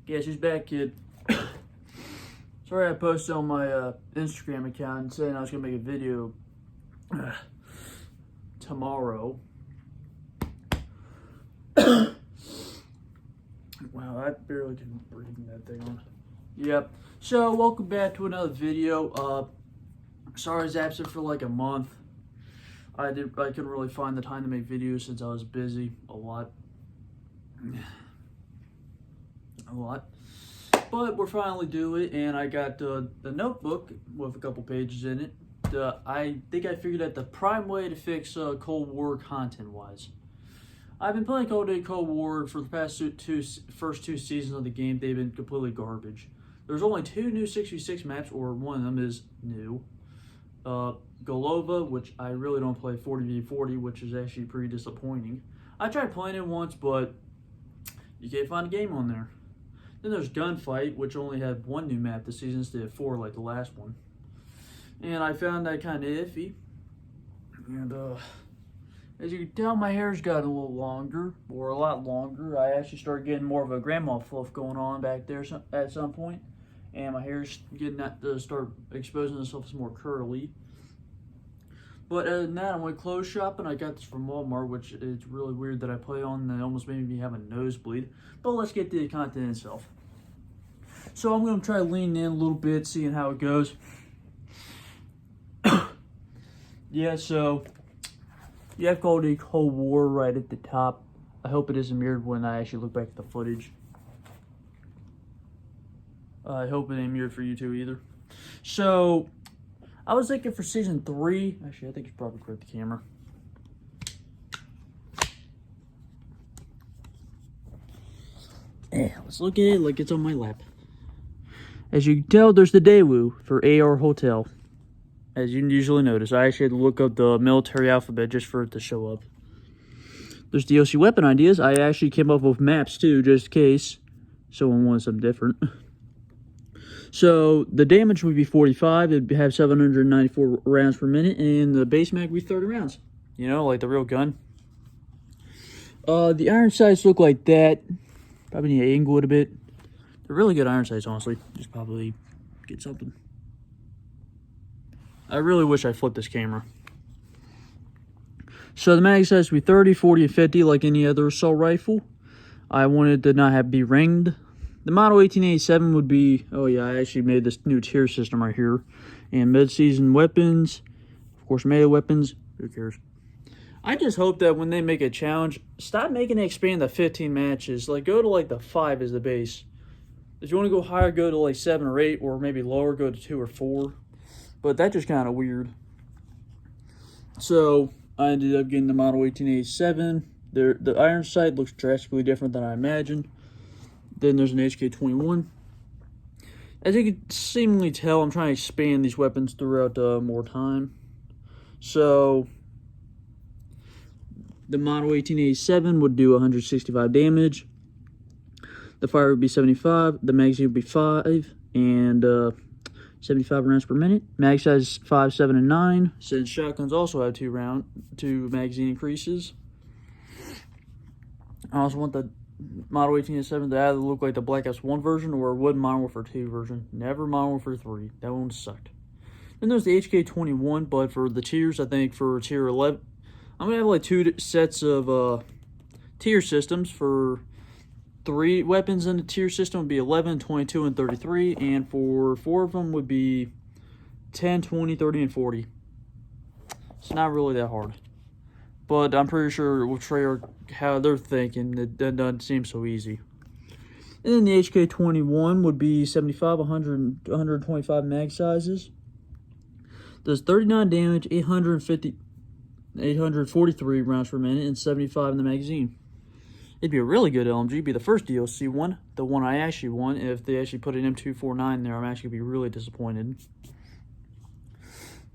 Yeah, she's back, kid. Sorry I posted on my Instagram account saying I was going to make a video tomorrow. Wow, I barely can breathe in that thing on. Yep. So, welcome back to another video. Sorry I was absent for like a month. I couldn't really find the time to make videos since I was busy a lot. But we're finally doing it, and I got the notebook with a couple pages in it. I think I figured out the prime way to fix Cold War content-wise. I've been playing Cold War for the past first two seasons of the game. They've been completely garbage. There's only 2 new 6v6 maps, or one of them is new. Golova, which I really don't play 40v40, which is actually pretty disappointing. I tried playing it once, but you can't find a game on there. Then there's Gunfight, which only had 1 new map this season instead of 4 like the last one. And I found that kind of iffy. And as you can tell, my hair's gotten a little longer, or a lot longer. I actually started getting more of a grandma fluff going on back there at some point. And my hair's getting that to start exposing itself as more curly. But other than that, I went clothes shopping. I got this from Walmart, which is really weird that I play on, and it almost made me have a nosebleed. But let's get to the content itself. So I'm going to try leaning in a little bit, seeing how it goes. Yeah, so you have Cold War right at the top. I hope it isn't mirrored when I actually look back at the footage. I hope it ain't mirrored for you two either. So I was thinking for season 3. Actually, I think it's probably correct the camera. Yeah, let's look at it like it's on my lap. As you can tell, there's the Daewoo for AR Hotel. As you usually notice, I actually had to look up the military alphabet just for it to show up. There's DLC weapon ideas. I actually came up with maps too, just in case someone wants something different. So the damage would be 45. It'd have 794 rounds per minute, and the base mag would be 30 rounds. You know, like the real gun. The iron sights look like that. Probably need to angle it a bit. They're really good iron sights, honestly. Just probably get something. I really wish I flipped this camera. So the mag size would be 30, 40, and 50 like any other assault rifle. I wanted to not be ringed. The Model 1887 would be, oh yeah, I actually made this new tier system right here. And mid-season weapons, of course melee weapons, who cares? I just hope that when they make a challenge, stop making it expand to 15 matches. Like, go to like the 5 as the base. If you want to go higher, go to like 7 or 8, or maybe lower, go to 2 or 4. But that's just kind of weird. So I ended up getting the Model 1887. The iron sight looks drastically different than I imagined. Then there's an HK21. As you can seemingly tell, I'm trying to expand these weapons throughout more time. So the Model 1887 would do 165 damage. The fire would be 75. The magazine would be 5. And 75 rounds per minute. Mag size 5, 7, and 9. Since shotguns also have 2 magazine increases. I also want the Model 1887 to either look like the Black Ops 1 version or a Modern Warfare 2 version. Never Modern Warfare 3. That one sucked. Then there's the HK21, but for the tiers, I think for tier 11, I'm going to have like 2 sets of tier systems. For 3 weapons in the tier system would be 11, 22, and 33. And for 4 of them would be 10, 20, 30, and 40. It's not really that hard. But I'm pretty sure with Treyarch, how they're thinking, that doesn't seem so easy. And then the HK21 would be 75, 100, 125 mag sizes. Does 39 damage, 843 rounds per minute, and 75 in the magazine. It'd be a really good LMG. It'd be the first DLC one, the one I actually want. If they actually put an M249 there, I'm actually going to be really disappointed.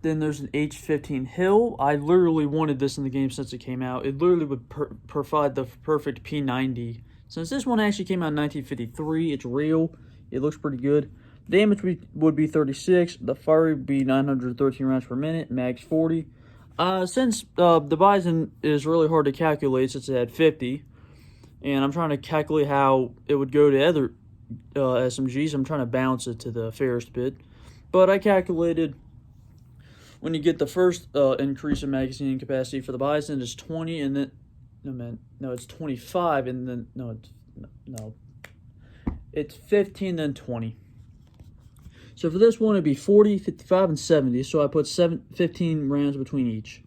Then there's an H15 Hill. I literally wanted this in the game since it came out. It literally would provide the perfect P90. Since this one actually came out in 1953, it's real. It looks pretty good. Damage would be 36. The fire would be 913 rounds per minute. Max 40. Since the Bison is really hard to calculate since it had 50, and I'm trying to calculate how it would go to other SMGs. I'm trying to balance it to the fairest bit. But I calculated when you get the first increase in magazine capacity for the Bison, it's 20, and then it's 25, and then it's 15, then 20. So for this one, it'd be 40, 55, and 70. So I put 15 rounds between each.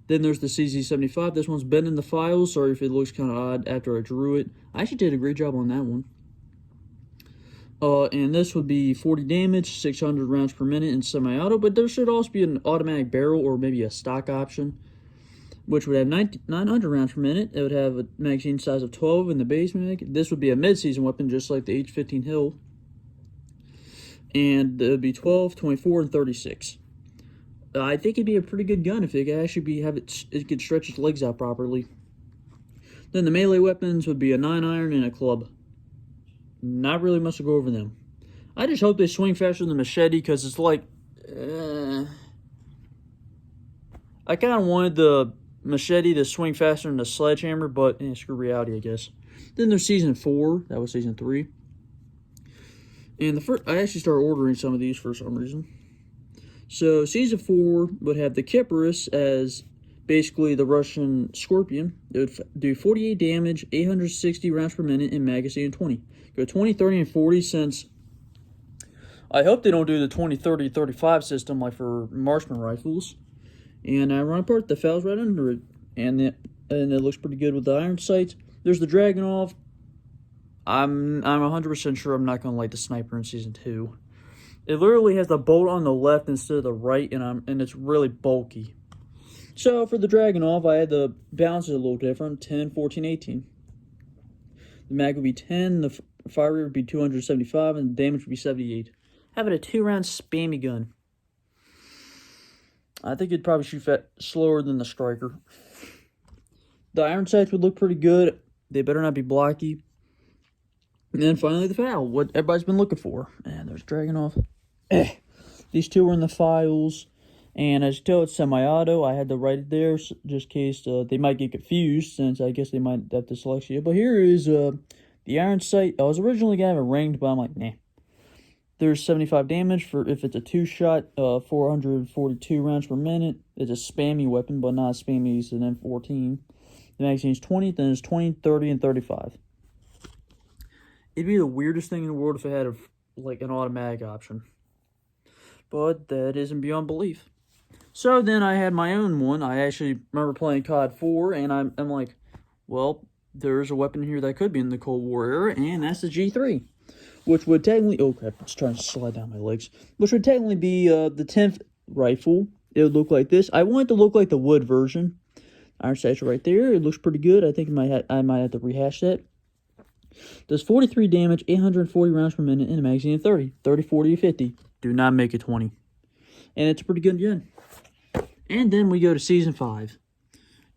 Then there's the CZ75. This one's been in the files. Sorry if it looks kind of odd after I drew it. I actually did a great job on that one. And this would be 40 damage, 600 rounds per minute in semi-auto, but there should also be an automatic barrel or maybe a stock option, which would have 900 rounds per minute. It would have a magazine size of 12 in the base mag. This would be a mid-season weapon, just like the H-15 Hill. And it would be 12, 24, and 36. I think it'd be a pretty good gun if it could actually it could stretch its legs out properly. Then the melee weapons would be a 9-iron and a club. Not really much to go over them. I just hope they swing faster than the machete, because it's like... I kind of wanted the machete to swing faster than the sledgehammer, but screw reality, I guess. Then there's Season 4. That was Season 3. And I actually started ordering some of these for some reason. So Season 4 would have the Kiparus as basically the Russian Scorpion. It would do 48 damage, 860 rounds per minute in magazine 20. Go 20, 30, and 40 since I hope they don't do the 20, 30, 35 system like for marksman rifles. And I run apart the fowls right under it. And it looks pretty good with the iron sights. There's the Dragunov. I'm 100% sure I'm not going to like the sniper in Season 2. It literally has the bolt on the left instead of the right, and it's really bulky. So for the Dragunov, I had the balance a little different, 10, 14, 18. The mag would be 10, the fire rate would be 275, and the damage would be 78. Having a 2-round spammy gun. I think it'd probably shoot slower than the Striker. The iron sights would look pretty good. They better not be blocky. And then finally the FAL, what everybody's been looking for. And there's Dragunov. These two were in the files. And as you tell, it's semi-auto. I had to write it there just in case they might get confused, since I guess they might have dyslexia. But here is the iron sight. I was originally going to have it ringed, but I'm like, nah. There's 75 damage for if it's a 2-shot, 442 rounds per minute. It's a spammy weapon, but not spammy as an M14. The magazine's 20, then it's 20, 30, and 35. It'd be the weirdest thing in the world if it had like an automatic option. But that isn't beyond belief. So then I had my own one. I actually remember playing COD 4, and I'm like, well, there's a weapon here that could be in the Cold War era, and that's the G3. Which would technically... Oh, crap. It's trying to slide down my legs. Which would technically be the 10th rifle. It would look like this. I want it to look like the wood version. Iron sights right there. It looks pretty good. I think I might have to rehash that. Does 43 damage, 840 rounds per minute in a magazine of 30. 30, 40, 50. Do not make it 20. And it's a pretty good gun. And then we go to Season 5.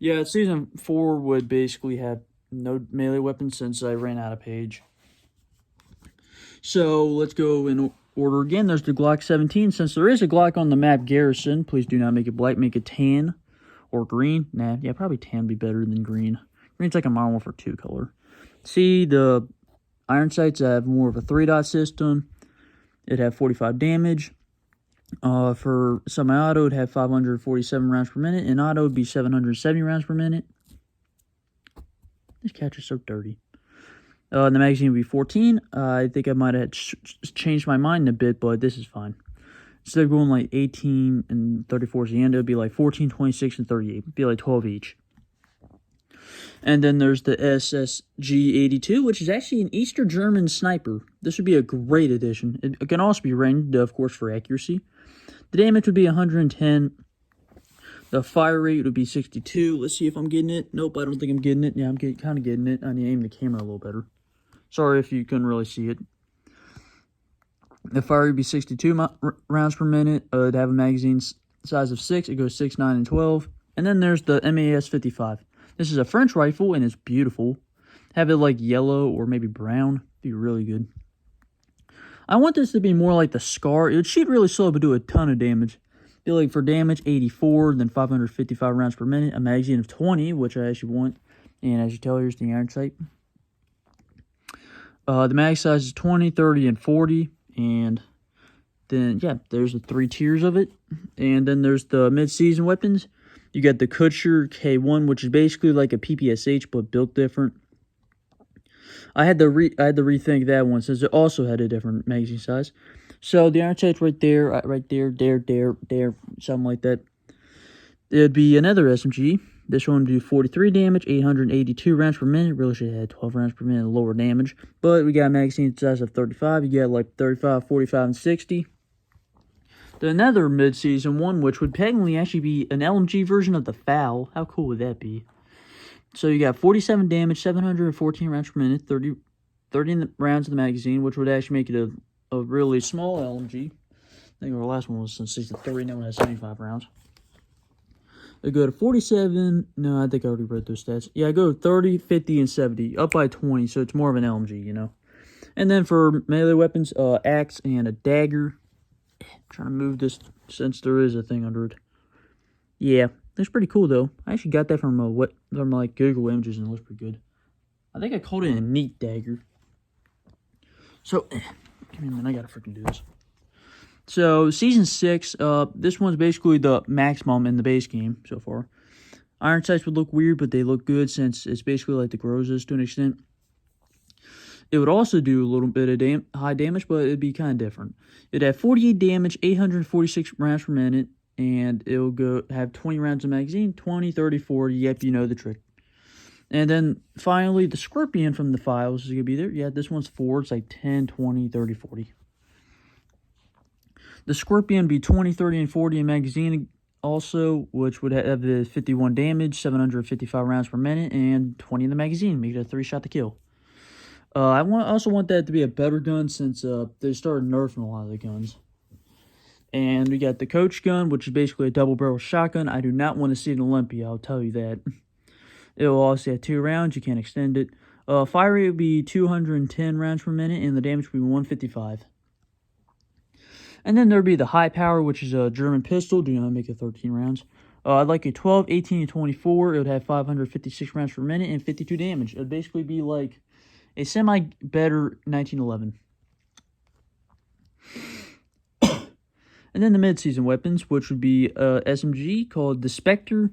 Yeah, Season 4 would basically have no melee weapons since I ran out of page. So let's go in order again. There's the Glock 17. Since there is a Glock on the map Garrison, please do not make it black. Make it tan or green. Nah, yeah, probably tan would be better than green. Green's like a Modern Warfare 2 color. See, the iron sights have more of a 3-dot system. It'd have 45 damage. For semi-auto, it'd have 547 rounds per minute. And auto would be 770 rounds per minute. This catch is so dirty. The magazine would be 14. I think I might have changed my mind a bit, but this is fine. Instead of going like 18 and 34 at the end, it would be like 14, 26, and 38. It would be like 12 each. And then there's the SSG-82, which is actually an Eastern German sniper. This would be a great addition. It can also be ranged, of course, for accuracy. The damage would be 110. The fire rate would be 62. Let's see if I'm getting it. Nope, I don't think I'm getting it. Yeah, I'm kind of getting it. I need to aim the camera a little better. Sorry if you couldn't really see it. The fire would be 62 rounds per minute. It'd have a magazine size of 6. It goes 6, 9, and 12. And then there's the MAS-55. This is a French rifle, and it's beautiful. Have it like yellow or maybe brown. Be really good. I want this to be more like the Scar. It would shoot really slow, but do a ton of damage. Be like for damage, 84, then 555 rounds per minute. A magazine of 20, which I actually want. And as you tell, here's the iron sight. The mag size is 20, 30, and 40. And then, yeah, there's the 3 tiers of it. And then there's the mid-season weapons. You got the Kutcher K1, which is basically like a PPSH, but built different. I had to rethink that one since it also had a different magazine size. So the iron sight's right there, there, something like that. It'd be another SMG. This one would do 43 damage, 882 rounds per minute. Really should have had 12 rounds per minute, lower damage. But we got a magazine size of 35. You got like 35, 45, and 60. Then another mid-season one, which would technically actually be an LMG version of the FAL. How cool would that be? So you got 47 damage, 714 rounds per minute, 30 rounds in the magazine, which would actually make it a really small LMG. I think our last one was since season 3, now it has 75 rounds. I go to 47, no, I think I already read those stats. Yeah, I go 30, 50, and 70, up by 20, so it's more of an LMG, you know. And then for melee weapons, axe and a dagger. I'm trying to move this since there is a thing under it. Yeah, that's pretty cool though. I actually got that from like Google Images and it looks pretty good. I think I called it a neat dagger. So, give me a minute, I gotta freaking do this. So, Season 6, this one's basically the maximum in the base game so far. Iron sights would look weird, but they look good since it's basically like the Grozas to an extent. It would also do a little bit of high damage, but it'd be kind of different. It'd have 48 damage, 846 rounds per minute, and it'll have 20 rounds of magazine, 20, 30, 40, yep, you know the trick. And then, finally, the Scorpion from the files is going to be there. Yeah, this one's 4, it's like 10, 20, 30, 40. The Scorpion be 20, 30, and 40 in magazine also, which would have the 51 damage, 755 rounds per minute, and 20 in the magazine. Make it a 3-shot to kill. I also want that to be a better gun since they started nerfing a lot of the guns. And we got the Coach gun, which is basically a double-barrel shotgun. I do not want to see it in Olympia, I'll tell you that. It will also have 2 rounds, you can't extend it. Fire rate would be 210 rounds per minute, and the damage would be 155. And then there'd be the high power, which is a German pistol. Do not make it 13 rounds. I'd like a 12, 18, and 24. It would have 556 rounds per minute and 52 damage. It would basically be like a semi-better 1911. And then the mid-season weapons, which would be SMG called the Spectre,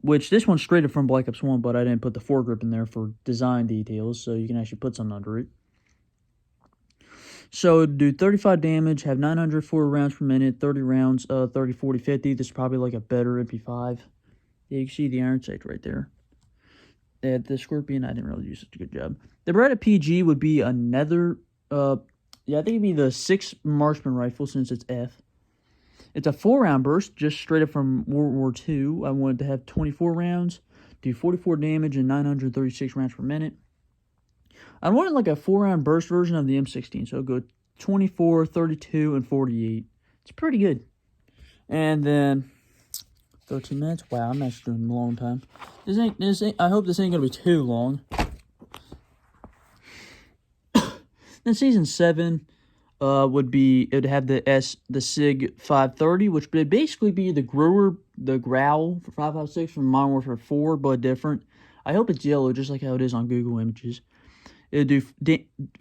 which this one's straight up from Black Ops 1, but I didn't put the foregrip in there for design details, so you can actually put something under it. So, do 35 damage, have 904 rounds per minute, 30 rounds, 30, 40, 50. This is probably like a better MP5. Yeah, you can see the iron sight right there. The Scorpion, I didn't really do such a good job. The Beretta PG would be another, I think it'd be the 6 Marksman rifle since it's F. It's a 4-round burst, just straight up from World War II. I wanted to have 24 rounds, do 44 damage, and 936 rounds per minute. I wanted like a 4-round burst version of the M16, so it'll go 24, 32, and 48. It's pretty good. And then 13 minutes. Wow, I'm actually doing a long time. This ain't. I hope this ain't gonna be too long. Then Season 7 would be, it'd have the SIG 530, which would basically be the Growl for 5.56 from Modern Warfare 4, but different. I hope it's yellow, just like how it is on Google Images. It'll do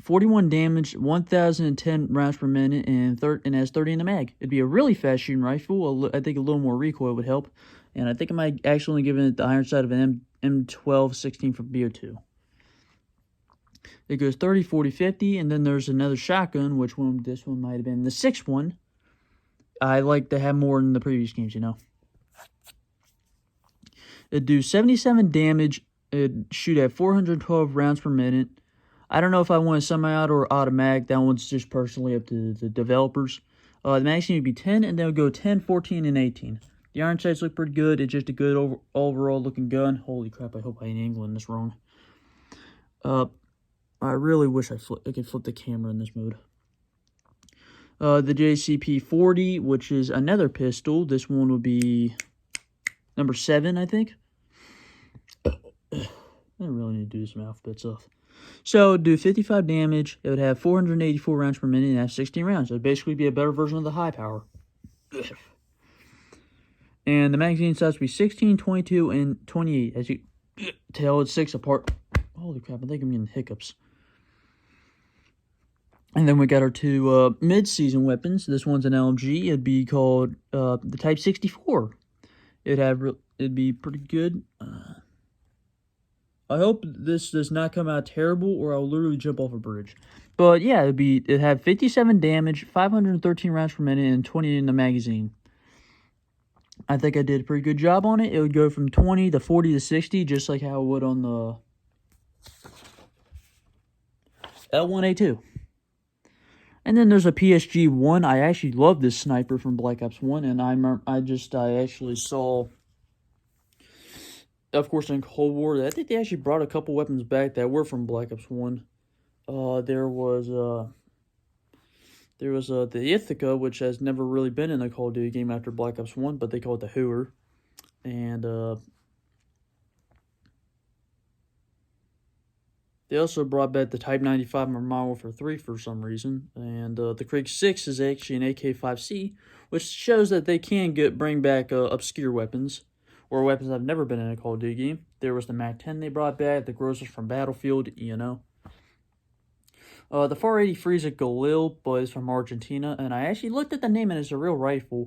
41 damage, 1,010 rounds per minute, and has 30 in the mag. It'd be a really fast shooting rifle. I think a little more recoil would help. And I think I might actually give it the iron sight of an M12-16 from BO2. It goes 30, 40, 50, and then there's another shotgun, this one might have been the 6th one. I like to have more in the previous games, you know. It'd do 77 damage. It'd shoot at 412 rounds per minute. I don't know if I want a semi-auto or automatic. That one's just personally up to the developers. The magazine would be 10, and they'll go 10, 14, and 18. The iron sights look pretty good. It's just a good overall looking gun. Holy crap, I hope I ain't angling this wrong. I really wish I could flip the camera in this mode. The JCP-40, which is another pistol. This one would be number 7, I think. I really need to do some alphabet stuff. So, do 55 damage. It would have 484 rounds per minute and have 16 rounds. It would basically be a better version of the high power. And the magazine size would be 16, 22, and 28. As you tell, it's 6 apart. Holy crap, I think I'm getting hiccups. And then we got our two mid-season weapons. This one's an LMG. It'd be called the Type 64. It'd be pretty good. I hope this does not come out terrible, or I'll literally jump off a bridge. But yeah, it'd have 57 damage, 513 rounds per minute, and 20 in the magazine. I think I did a pretty good job on it. It would go from 20 to 40 to 60, just like how it would on the L1A2. And then there's a PSG-1. I actually love this sniper from Black Ops 1, and I actually saw, of course, in Cold War, I think they actually brought a couple weapons back that were from Black Ops 1. There was the Ithaca, which has never really been in a Call of Duty game after Black Ops 1, but they call it the Hooer. And they also brought back the Type 95 from Modern Warfare 3 for some reason. And the Krig 6 is actually an AK-5C, which shows that they can bring back obscure weapons, or weapons that have never been in a Call of Duty game. There was the MAC-10 they brought back, the Grosses from Battlefield, you know. The 480 Frieza Galil, but it's from Argentina, and I actually looked at the name and it's a real rifle.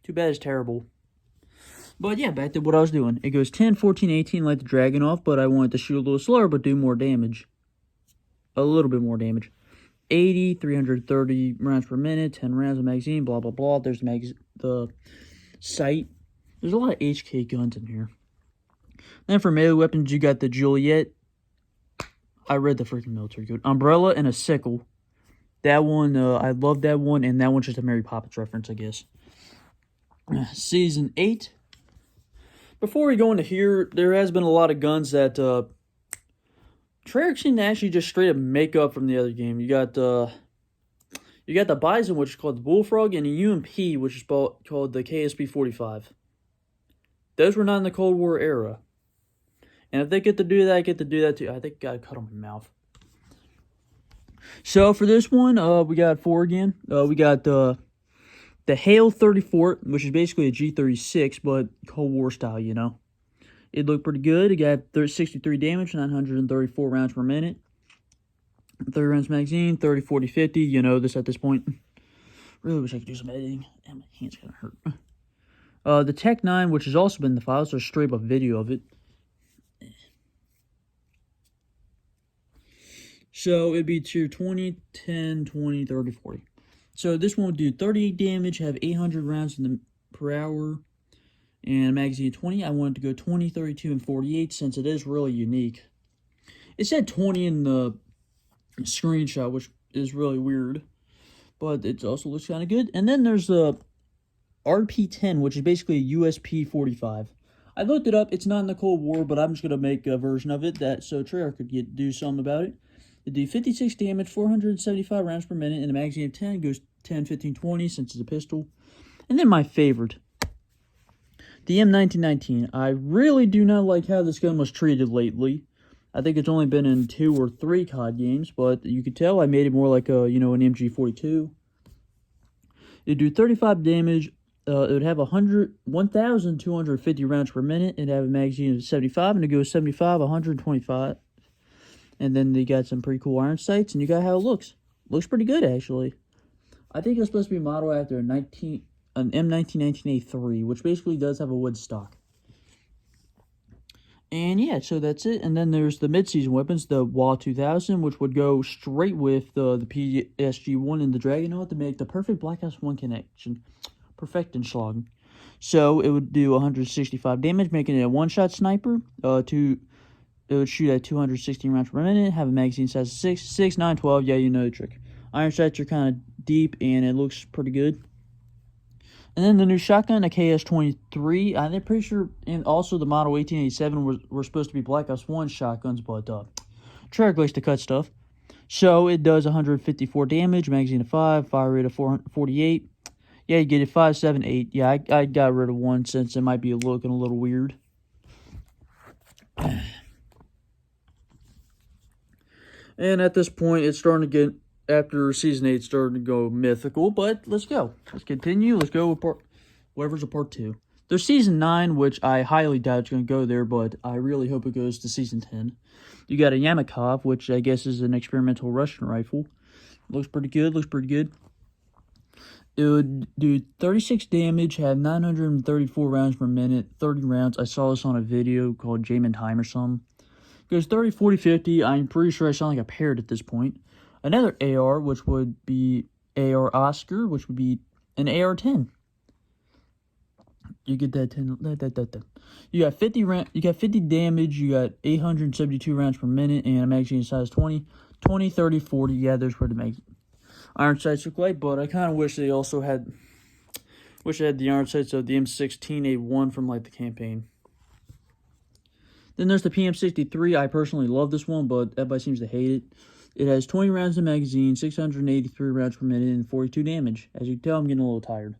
Too bad it's terrible. But yeah, back to what I was doing. It goes 10, 14, 18 like the Dragunov, but I wanted to shoot a little slower but do more damage. A little bit more damage. 80, 330 rounds per minute, 10 rounds of magazine, blah, blah, blah. There's the sight. There's a lot of HK guns in here. Then for melee weapons, you got the Juliet. I read the freaking military code. Umbrella and a sickle. That one, I love that one, and that one's just a Mary Poppins reference, I guess. Season 8. Before we go into here, there has been a lot of guns that Treyarch seemed to actually just straight up make up from the other game. You got the Bison, which is called the Bullfrog, and a UMP, which is called the KSP-45. Those were not in the Cold War era. And if they get to do that, I get to do that too. I think I gotta cut on my mouth. So for this one, we got 4 again. We got the Hale 34, which is basically a G36, but Cold War style, you know. It looked pretty good. It got 63 damage, 934 rounds per minute. 30 rounds magazine, 30, 40, 50. You know this at this point. Really wish I could do some editing. And my hand's gonna hurt. The Tech 9, which has also been in the files, there's straight up a video of it. So it'd be tier 20, 10, 20, 30, 40. So this one would do 38 damage, have 800 rounds per hour, and a magazine of 20. I wanted to go 20, 32, and 48 since it is really unique. It said 20 in the screenshot, which is really weird, but it also looks kind of good. And then there's the RP-10, which is basically a USP-45. I looked it up. It's not in the Cold War, but I'm just going to make a version of it so Treyarch could do something about it. It do 56 damage, 475 rounds per minute, and a magazine of 10 goes 10, 15, 20 since it's a pistol. And then my favorite, the M1919. I really do not like how this gun was treated lately. I think it's only been in 2 or 3 COD games, but you could tell I made it more like an MG42. It'd do 35 damage. It would have 1,250 rounds per minute. It'd have a magazine of 75, and it goes 75, 125. And then they got some pretty cool iron sights, and you got how it looks. Looks pretty good, actually. I think it's supposed to be modeled after an M1919A3, which basically does have a wood stock. And yeah, so that's it. And then there's the mid-season weapons, the WA 2000, which would go straight with the PSG-1 and the Dragunov to make the perfect Black Ops 1 connection. Perfectenschlagen. So it would do 165 damage, making it a one-shot sniper. It would shoot at 216 rounds per minute, have a magazine size of 6, 9, 12. Yeah, you know the trick. Iron sights are kind of deep, and it looks pretty good. And then the new shotgun, the KS-23. I'm pretty sure, and also the Model 1887 were supposed to be Black Ops 1 shotguns, but Treyarch likes to cut stuff. So it does 154 damage, magazine of 5, fire rate of 448. Yeah, you get it 5, 7, 8. Yeah, I got rid of 1 since it might be looking a little weird. And at this point, it's starting to get, after Season 8, it's starting to go mythical. But let's go. Let's continue. Let's go with whatever's a part 2. There's Season 9, which I highly doubt it's going to go there, but I really hope it goes to Season 10. You got a Yamakov, which I guess is an experimental Russian rifle. Looks pretty good. It would do 36 damage, have 934 rounds per minute, 30 rounds. I saw this on a video called Jamin Time or something. It goes 30, 40, 50. I'm pretty sure I sound like a parrot at this point. Another AR, which would be AR Oscar, which would be an AR-10. You get that 10. You got 50 damage, you got 872 rounds per minute, and a magazine size 20, 30, 40. Yeah, there's where the iron sights look like, but I kind of wish they also had the iron sights of the M16A1 from like the campaign. Then there's the PM63. I personally love this one, but everybody seems to hate it. It has 20 rounds in the magazine, 683 rounds per minute, and 42 damage. As you can tell, I'm getting a little tired.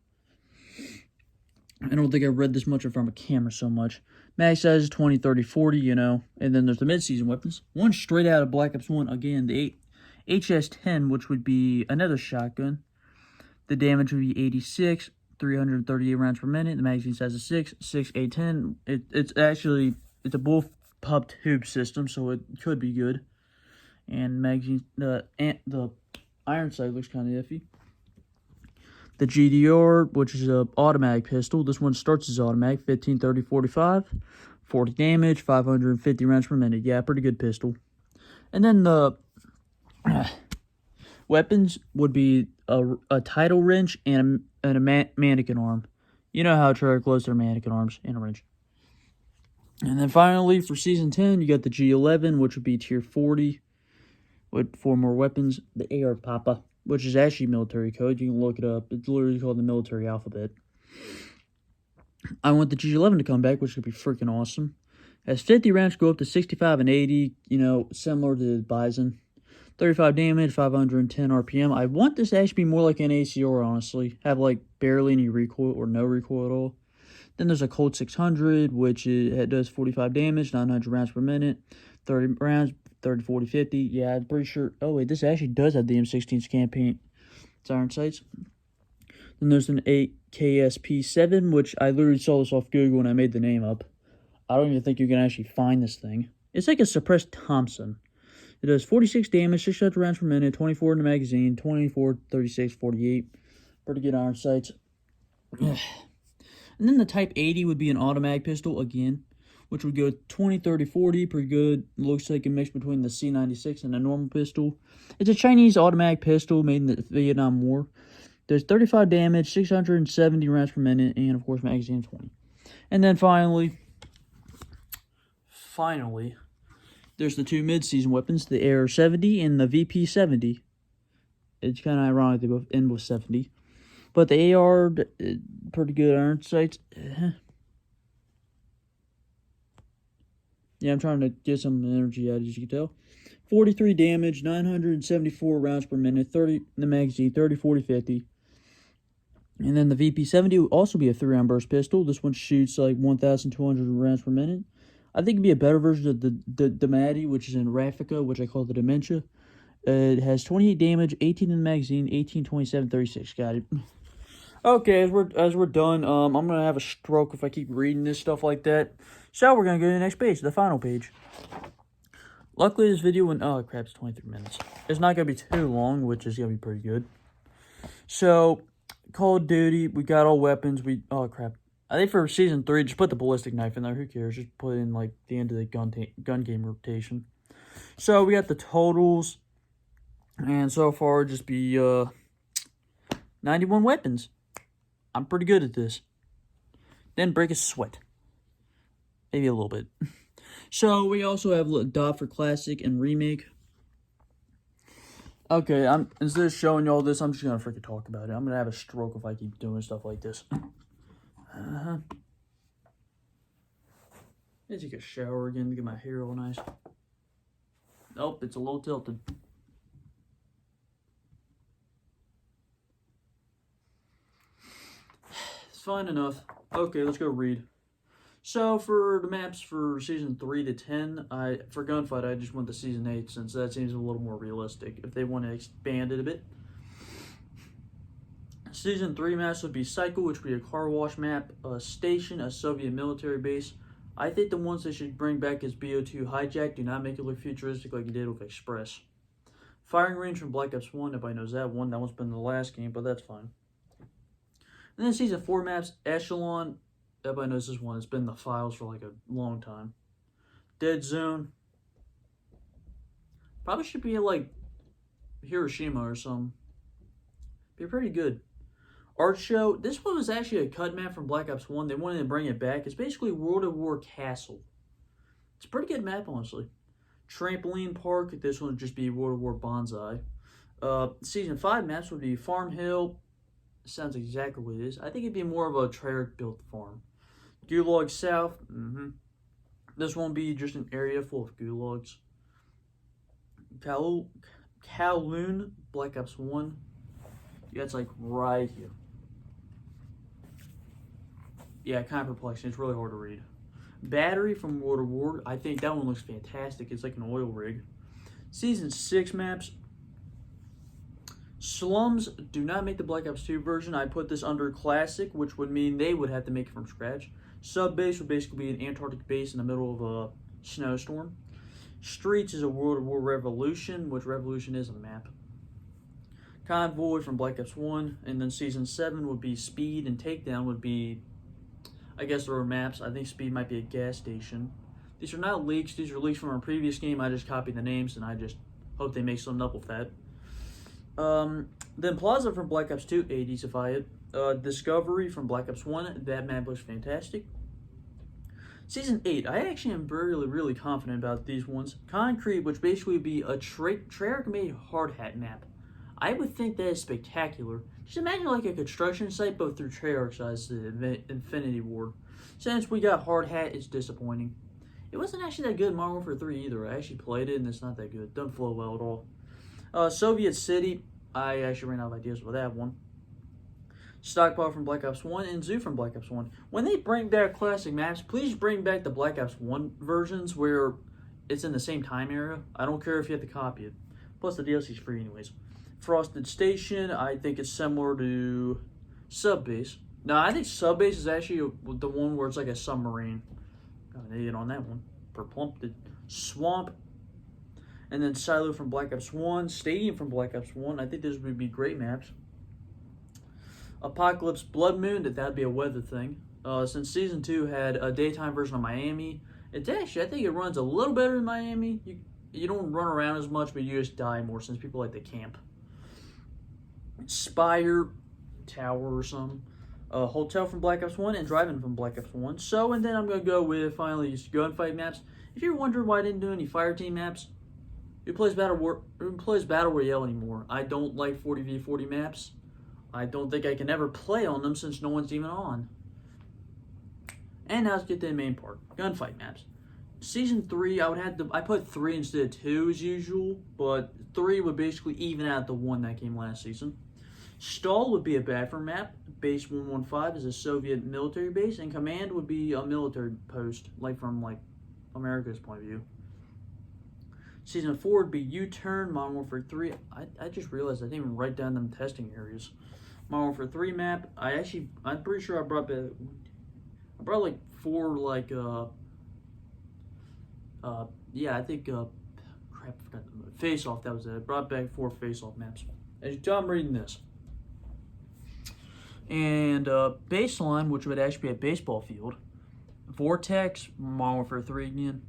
I don't think I read this much from a camera so much. Mag size is 20, 30, 40, you know. And then there's the mid-season weapons. One straight out of Black Ops 1. Again, the HS-10, which would be another shotgun. The damage would be 86, 338 rounds per minute. The magazine size is 6, 810. It's a bullpup tube system, so it could be good. And magazine, the iron sight looks kind of iffy. The GDR, which is an automatic pistol. This one starts as automatic, 15, 30, 45. 40 damage, 550 rounds per minute. Yeah, pretty good pistol. And then the weapons would be a title wrench and a mannequin arm. You know how Treyarch close their mannequin arms and a wrench. And then finally, for Season 10, you got the G11, which would be Tier 40, with 4 more weapons. The AR Papa, which is actually military code. You can look it up. It's literally called the military alphabet. I want the G11 to come back, which would be freaking awesome. As 50 rounds go up to 65 and 80, you know, similar to the Bison. 35 damage, 510 RPM. I want this to actually be more like an ACR, honestly. Have, like, barely any recoil or no recoil at all. Then there's a Colt 600, which it does 45 damage, 900 rounds per minute. 30 rounds, 30, 40, 50. Yeah, I'm pretty sure. Oh, wait, this actually does have the M16's campaign. It's iron sights. Then there's an 8KSP7, which I literally saw this off Google when I made the name up. I don't even think you can actually find this thing. It's like a suppressed Thompson. It does 46 damage, 600 rounds per minute, 24 in the magazine, 24, 36, 48. Pretty good iron sights. And then the Type 80 would be an automatic pistol again, which would go 20, 30, 40. Pretty good. Looks like a mix between the C96 and a normal pistol. It's a Chinese automatic pistol made in the Vietnam War. There's 35 damage, 670 rounds per minute, and of course magazine 20. And then finally, there's the two mid-season weapons, the AR-70 and the VP-70. It's kind of ironic they both end with 70. But the AR, pretty good iron sights. Yeah, I'm trying to get some energy out, as you can tell. 43 damage, 974 rounds per minute, 30 in the magazine, 30, 40, 50. And then the VP-70 will also be a 3-round burst pistol. This one shoots like 1,200 rounds per minute. I think it'd be a better version of the Maddie, which is in Raffica, which I call the Dementia. It has 28 damage, 18 in the magazine, 18, 27, 36. Got it. Okay, as we're done, I'm gonna have a stroke if I keep reading this stuff like that. So we're gonna go to the next page, the final page. Luckily, this video went, oh crap, it's 23 minutes. It's not gonna be too long, which is gonna be pretty good. So, Call of Duty, we got all weapons. Oh crap. I think for Season 3, just put the ballistic knife in there. Who cares? Just put it in like the end of the gun game rotation. So we got the totals, and so far just be 91 weapons. I'm pretty good at this. Didn't break a sweat. Maybe a little bit. So we also have Dot for Classic and Remake. Okay, instead of showing you all this, I'm just gonna freaking talk about it. I'm gonna have a stroke if I keep doing stuff like this. Let's take a shower again to get my hair all nice. Nope, it's a little tilted. It's fine enough. Okay, let's go read. So for the maps for Season 3 to 10, for Gunfight, I just went to Season 8 since that seems a little more realistic if they want to expand it a bit. Season 3 maps would be Cycle, which would be a car wash map, a station, a Soviet military base. I think the ones they should bring back is BO2 Hijack. Do not make it look futuristic like you did with Express. Firing range from Black Ops 1, everybody knows that one. That one's been in the last game, but that's fine. And then Season 4 maps, Echelon, everybody knows this one. It's been in the files for like a long time. Dead Zone. Probably should be like Hiroshima or something. Be pretty good. Art Show. This one was actually a cut map from Black Ops 1. They wanted to bring it back. It's basically World of War Castle. It's a pretty good map, honestly. Trampoline Park. This one would just be World of War Bonsai. Season 5 maps would be Farm Hill. Sounds exactly what it is. I think it'd be more of a Treyarch built farm. Gulag South. This won't be just an area full of gulags. Kowloon, Black Ops 1. Yeah, it's like right here. Yeah, kind of perplexing. It's really hard to read. Battery from World of War. I think that one looks fantastic. It's like an oil rig. Season 6 maps. Slums do not make the Black Ops 2 version. I put this under Classic, which would mean they would have to make it from scratch. Sub base would basically be an Antarctic base in the middle of a snowstorm. Streets is a World of War Revolution, which Revolution is a map. Convoy from Black Ops 1, and then Season 7 would be Speed, and Takedown would be, I guess there were maps. I think Speed might be a gas station. These are not leaks. These are leaks from our previous game. I just copied the names, and I just hope they make something up with that. Then Plaza from Black Ops 2, 80s Discovery from Black Ops 1, that map looks fantastic. Season 8, I actually am really confident about these ones. Concrete, which basically would be a Treyarch made hard hat map. I would think that is spectacular. Just imagine like a construction site, but through Treyarch's eyes, the Infinity Ward. Since we got hard hat, it's disappointing. It wasn't actually that good in Modern Warfare 3 either. I actually played it, and it's not that good. Doesn't flow well at all. Soviet City, I actually ran out of ideas with that one. Stockpile from Black Ops 1 and Zoo from Black Ops 1. When they bring back classic maps, please bring back the Black Ops 1 versions where it's in the same time era. I don't care if you have to copy it. Plus the DLC's free anyways. Frosted Station, I think it's similar to Subbase. Now, I think Subbase is actually the one where it's like a submarine. Got an idiot on that one. Perplumped. Swamp. And then Silo from Black Ops 1. Stadium from Black Ops 1. I think those would be great maps. Apocalypse Blood Moon, that would be a weather thing. Since Season 2 had a daytime version of Miami, it's actually, I think it runs a little better than Miami. You don't run around as much, but you just die more since people like to camp. Spire, Tower or something. Hotel from Black Ops 1 and Drive-In from Black Ops 1. And then I'm going to go with, finally, these gunfight maps. If you're wondering why I didn't do any Fireteam maps, who plays Battle Royale anymore? I don't like 40v40 maps. I don't think I can ever play on them since no one's even on. And now let's get to the main part. Gunfight maps. Season 3, I put 3 instead of 2 as usual, but 3 would basically even out the one that came last season. Stall would be a bathroom map. Base 115 is a Soviet military base, and Command would be a military post, from America's point of view. Season 4 would be U-Turn, Modern Warfare 3. I just realized I didn't even write down them testing areas. Modern Warfare 3 map. I'm pretty sure I brought like 4 I think Face Off, that was it. I brought back 4 Face Off maps. As you tell, I'm reading this. And Baseline, which would actually be a baseball field. Vortex, Modern Warfare 3 again.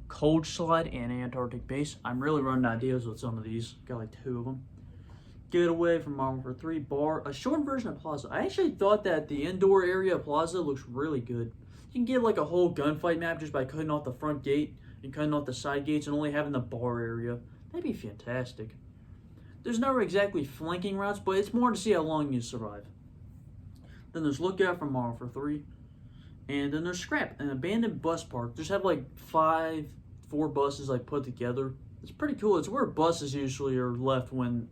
Cold Slide and Antarctic Base. I'm really running ideas with some of these. Got like 2 of them. Getaway from Modern Warfare 3. Bar. A short version of Plaza. I actually thought that the indoor area of Plaza looks really good. You can get like a whole gunfight map just by cutting off the front gate and cutting off the side gates and only having the bar area. That'd be fantastic. There's never exactly flanking routes, but it's more to see how long you survive. Then there's Lookout from Modern Warfare 3. And then there's Scrap, an abandoned bus park. Just have like 4 buses put together. It's pretty cool. It's where buses usually are left when,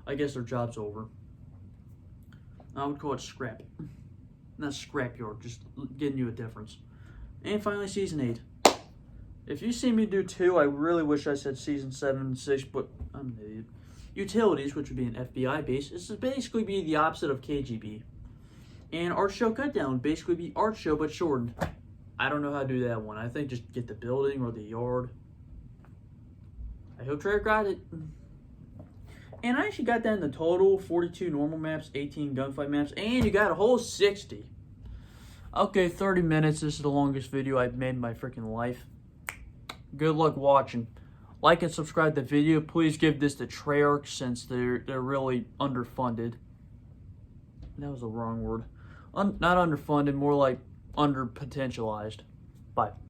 I guess, their job's over. I would call it Scrap. Not Scrapyard, just getting you a difference. And finally, Season 8. If you see me do 2, I really wish I said Season 7 and 6, but I'm an idiot. Utilities, which would be an FBI base. This would basically be the opposite of KGB. And Art Show Cutdown would basically be Art Show, but shortened. I don't know how to do that one. I think just get the building or the yard. I hope Treyarch got it. And I actually got that in the total, 42 normal maps, 18 gunfight maps, and you got a whole 60. Okay, 30 minutes. This is the longest video I've made in my freaking life. Good luck watching. Like and subscribe to the video. Please give this to Treyarch since they're really underfunded. That was the wrong word. Not underfunded, more like underpotentialized. Bye.